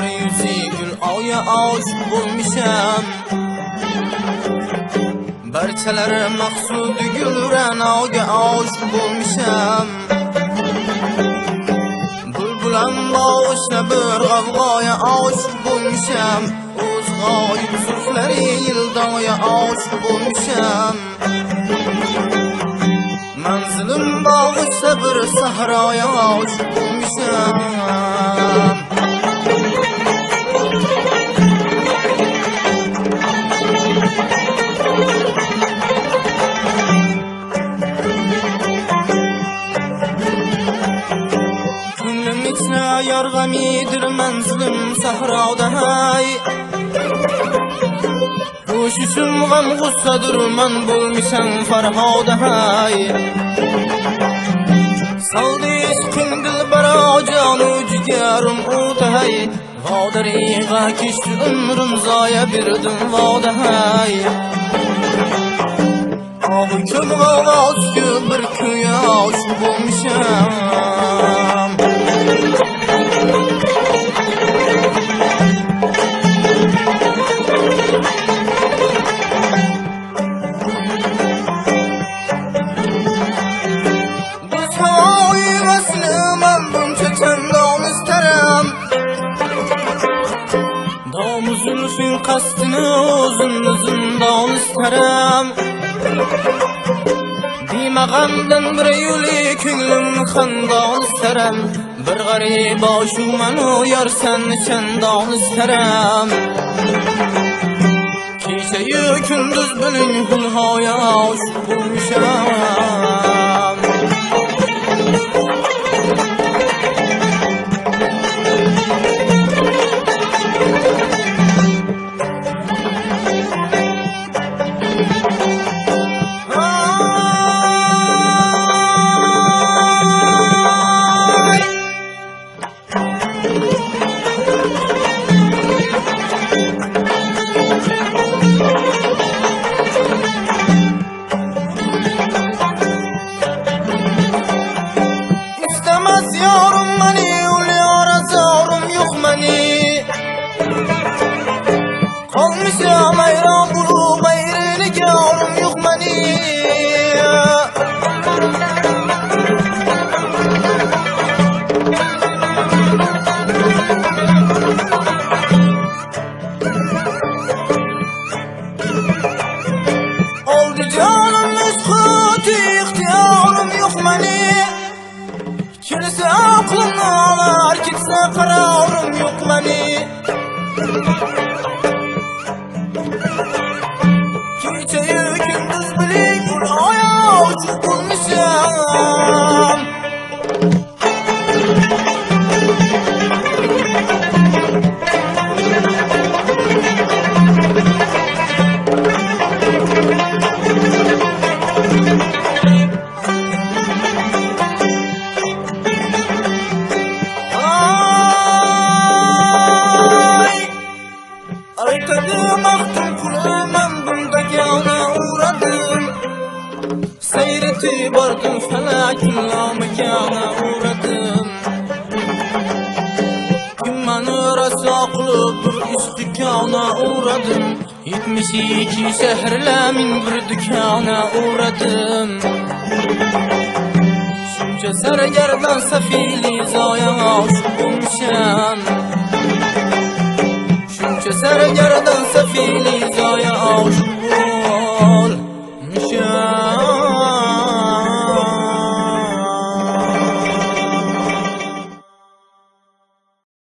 bir yüzü gül oya aşık bulmuşam. Barchalar maqsudi gulran oga aşık bulmuşam. Bulbulam boshna bir g'avg'oya aşık bulmuşam. O'z g'oyib zulflari yildoya aşık bulmuşam. Manzilim bağışsa bir sahroya aşık bulmuşam. Ko'nglim ichra yorg'amidir manzilim sahroda hay. Ko'shishim g'am g'ussadir man bo'lmisham farhoda hay. Saldish kundil barojonu jigarim o'tay. Vodariga kishdi umrim zoya birdim voda hay. Oğu ko'p g'avg'ozga bir kuyosh bo'lmisham. Domuzun qasdini uzun istaram. Dimag'amdan bir yo'li ko'nglim xandon istaram. Bir g'arib oshuman u yorsan chandon istaram. Kecha-yu kunduz bilan gulhoya oshiq bo'lmisham. Kalmışam ayran bulup gayrını gârum yok mani. Oldu canım müskütü ihtiyarım yok mani. Kimse aklını alar gitse kararım yok mani. Kecha-yu kunduz bilan gulhoya oshiq bo'lmisham. Aytadim aqtim kulaman bundagana uğradım. Seyreti bardım felakin lamikana uğradım. Gümanı rasa qılıp bir istikana uğradım. 72 şehirlemin bir dükkana uğradım. Şunca sargardan safili zoya aşık olmuşam.